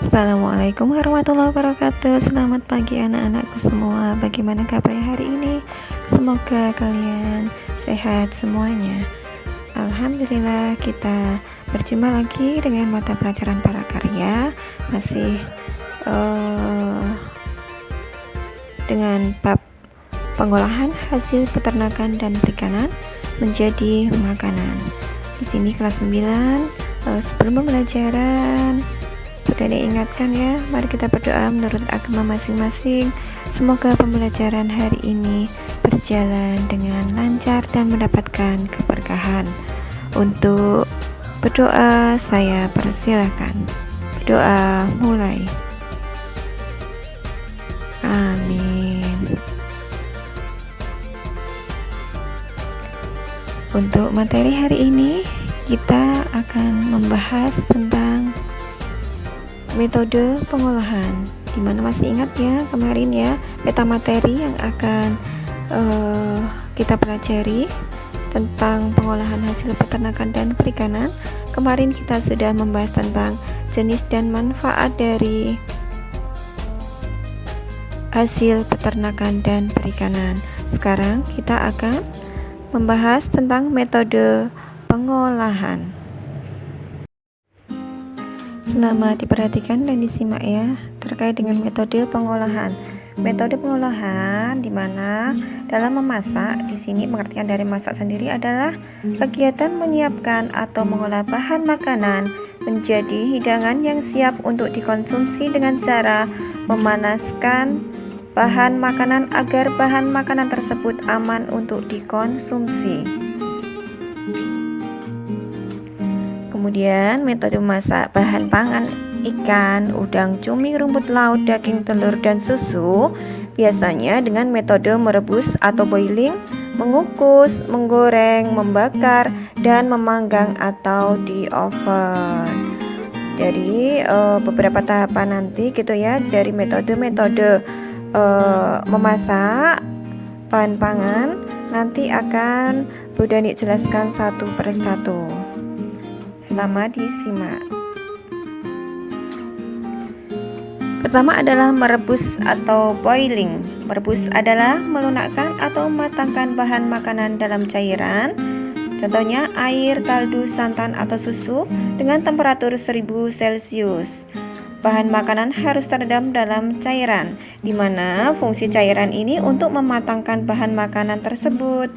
Assalamualaikum warahmatullahi wabarakatuh. Selamat pagi anak-anakku semua. Bagaimana kabarnya hari ini? Semoga kalian sehat semuanya. Alhamdulillah, kita berjumpa lagi dengan mata pelajaran prakarya. Masih dengan bab pengolahan hasil peternakan dan perikanan menjadi makanan. Di sini kelas 9. Sebelum pembelajaran, sudah diingatkan ya, mari kita berdoa menurut agama masing-masing. Semoga pembelajaran hari ini berjalan dengan lancar dan mendapatkan keberkahan. Untuk berdoa saya persilahkan. Berdoa mulai. Amin. Untuk materi hari ini kita akan membahas tentang metode pengolahan, dimana masih ingat ya kemarin ya meta materi yang akan kita pelajari tentang pengolahan hasil peternakan dan perikanan. Kemarin kita sudah membahas tentang jenis dan manfaat dari hasil peternakan dan perikanan. Sekarang kita akan membahas tentang metode pengolahan. Selamat diperhatikan dan disimak ya terkait dengan metode pengolahan. Metode pengolahan di mana dalam memasak, di sini pengertian dari masak sendiri adalah kegiatan menyiapkan atau mengolah bahan makanan menjadi hidangan yang siap untuk dikonsumsi dengan cara memanaskan bahan makanan agar bahan makanan tersebut aman untuk dikonsumsi. Kemudian metode memasak bahan pangan ikan, udang, cumi, rumput laut, daging, telur, dan susu biasanya dengan metode merebus atau boiling, mengukus, menggoreng, membakar, dan memanggang atau di oven. Jadi beberapa tahapan nanti gitu ya dari metode-metode memasak bahan pangan nanti akan Bu Dani jelaskan satu persatu. Selamat disimak. Pertama adalah merebus atau boiling. Merebus adalah melunakkan atau mematangkan bahan makanan dalam cairan. Contohnya air, kaldu, santan, atau susu dengan temperatur 1000 Celcius. Bahan makanan harus terendam dalam cairan, di mana fungsi cairan ini untuk mematangkan bahan makanan tersebut.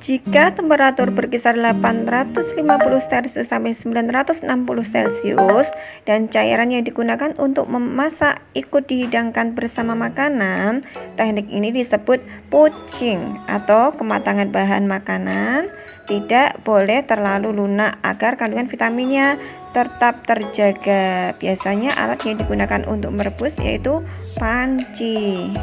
Jika temperatur berkisar 850 Celcius sampai 960 Celcius dan cairan yang digunakan untuk memasak ikut dihidangkan bersama makanan, teknik ini disebut poaching atau kematangan bahan makanan. Tidak boleh terlalu lunak agar kandungan vitaminnya tetap terjaga. Biasanya alat yang digunakan untuk merebus yaitu panci.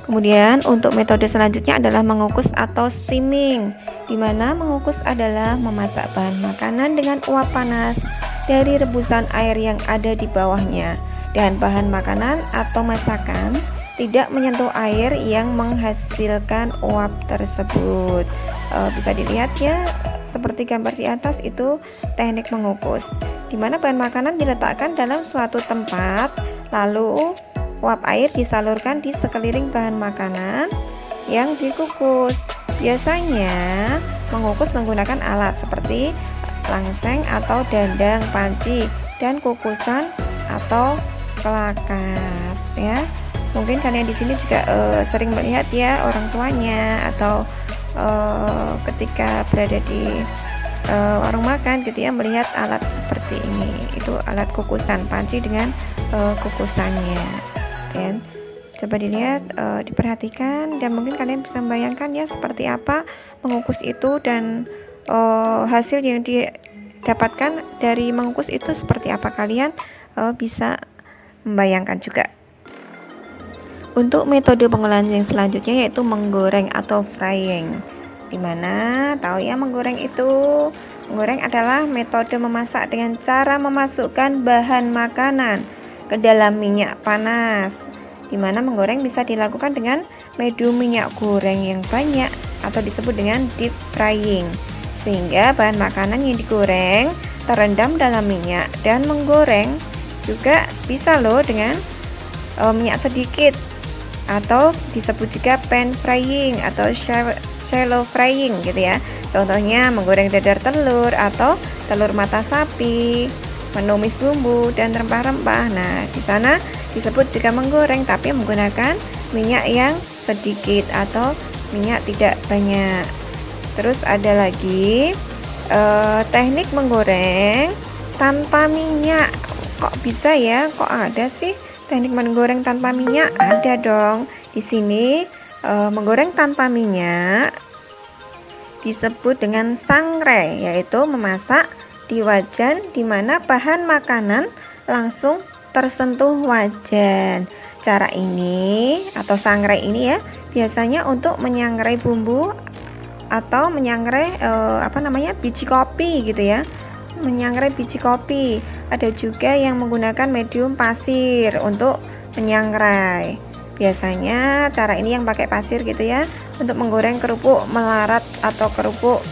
Kemudian untuk metode selanjutnya adalah mengukus atau steaming, di mana mengukus adalah memasak bahan makanan dengan uap panas dari rebusan air yang ada di bawahnya, dan bahan makanan atau masakan tidak menyentuh air yang menghasilkan uap tersebut. Bisa dilihat ya seperti gambar di atas, itu teknik mengukus, di mana bahan makanan diletakkan dalam suatu tempat, lalu uap air disalurkan di sekeliling bahan makanan yang dikukus. Biasanya mengukus menggunakan alat seperti langseng atau dandang, panci, dan kukusan atau kelakat ya. Mungkin kalian di sini juga sering melihat ya orang tuanya atau ketika berada di warung makan gitu ya, melihat alat seperti ini. Itu alat kukusan, panci dengan kukusannya. Dan coba dilihat, diperhatikan, dan mungkin kalian bisa membayangkan ya seperti apa mengukus itu, dan hasil yang didapatkan dari mengukus itu seperti apa, kalian bisa membayangkan juga. Untuk metode pengolahan yang selanjutnya yaitu menggoreng atau frying, dimana tahu ya menggoreng itu, menggoreng adalah metode memasak dengan cara memasukkan bahan makanan ke dalam minyak panas, di mana menggoreng bisa dilakukan dengan medium minyak goreng yang banyak atau disebut dengan deep frying, sehingga bahan makanan yang digoreng terendam dalam minyak dan menggoreng juga bisa loh dengan minyak sedikit, atau disebut juga pan frying atau shallow frying gitu ya. Contohnya menggoreng dadar telur atau telur mata sapi, menumis bumbu dan rempah-rempah. Nah, di sana disebut juga menggoreng tapi menggunakan minyak yang sedikit atau minyak tidak banyak. Terus ada lagi teknik menggoreng tanpa minyak. Kok bisa ya? Kok ada sih teknik menggoreng tanpa minyak? Ada dong. Di sini menggoreng tanpa minyak disebut dengan sangrai, yaitu memasak di wajan di mana bahan makanan langsung tersentuh wajan. Cara ini atau sangrai ini ya biasanya untuk menyangrai bumbu atau menyangrai biji kopi gitu ya. Menyangrai biji kopi. Ada juga yang menggunakan medium pasir untuk menyangrai. Biasanya cara ini yang pakai pasir gitu ya, untuk menggoreng kerupuk melarat atau kerupuk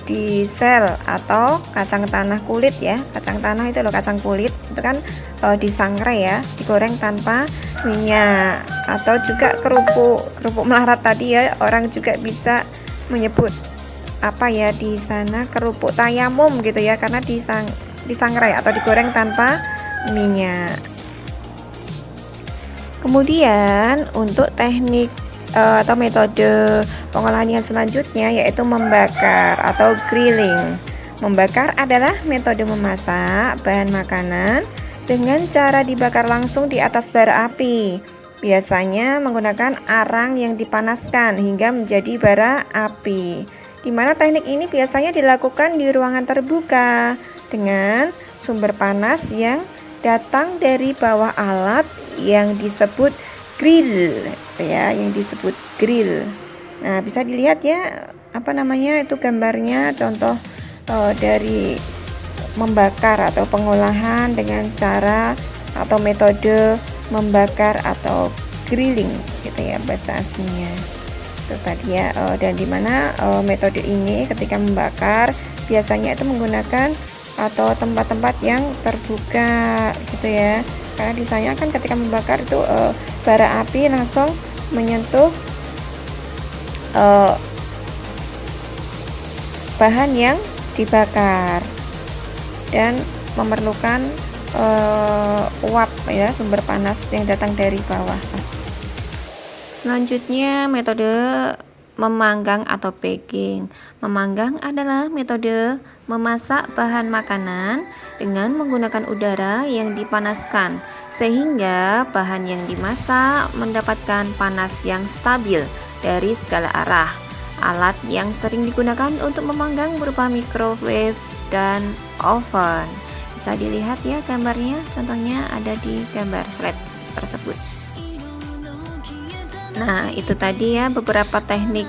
di sel atau kacang tanah kulit ya. Kacang tanah itu loh, kacang kulit itu kan disangrai ya, digoreng tanpa minyak. Atau juga kerupuk melarat tadi ya, orang juga bisa menyebut di sana kerupuk tayamum gitu ya, karena disangrai atau digoreng tanpa minyak. Kemudian untuk teknik atau metode pengolahan yang selanjutnya yaitu membakar atau grilling. Membakar adalah metode memasak bahan makanan dengan cara dibakar langsung di atas bara api. Biasanya menggunakan arang yang dipanaskan hingga menjadi bara api, di mana teknik ini biasanya dilakukan di ruangan terbuka dengan sumber panas yang datang dari bawah alat yang disebut grill ya, yang disebut grill. Nah, bisa dilihat ya itu gambarnya contoh dari membakar atau pengolahan dengan cara atau metode membakar atau grilling gitu ya bahasa aslinya. Itu tadi ya, dan dimana metode ini ketika membakar biasanya itu menggunakan atau tempat-tempat yang terbuka gitu ya, karena di sana kan ketika membakar itu bara api langsung menyentuh bahan yang dibakar dan memerlukan uap ya, sumber panas yang datang dari bawah. Selanjutnya metode memanggang atau baking. Memanggang adalah metode memasak bahan makanan dengan menggunakan udara yang dipanaskan sehingga bahan yang dimasak mendapatkan panas yang stabil dari segala arah. Alat yang sering digunakan untuk memanggang berupa microwave dan oven. Bisa dilihat ya gambarnya, contohnya ada di gambar slide tersebut. Nah, itu tadi ya beberapa teknik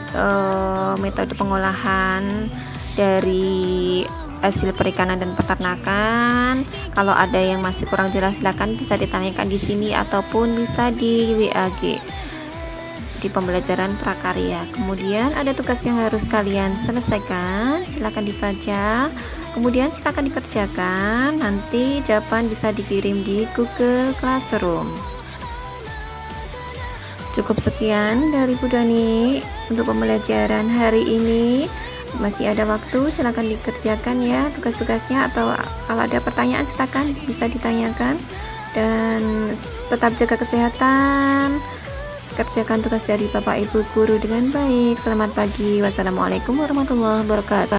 metode pengolahan dari hasil perikanan dan peternakan. Kalau ada yang masih kurang jelas silakan bisa ditanyakan di sini ataupun bisa di WAG di pembelajaran prakarya. Kemudian ada tugas yang harus kalian selesaikan, silakan dibaca. Kemudian silakan dikerjakan. Nanti jawaban bisa dikirim di Google Classroom. Cukup sekian dari Bu Dani untuk pembelajaran hari ini. Masih ada waktu, silakan dikerjakan ya tugas-tugasnya, atau kalau ada pertanyaan silakan bisa ditanyakan. Dan tetap jaga kesehatan, kerjakan tugas dari Bapak Ibu guru dengan baik. Selamat pagi, wassalamualaikum warahmatullahi wabarakatuh.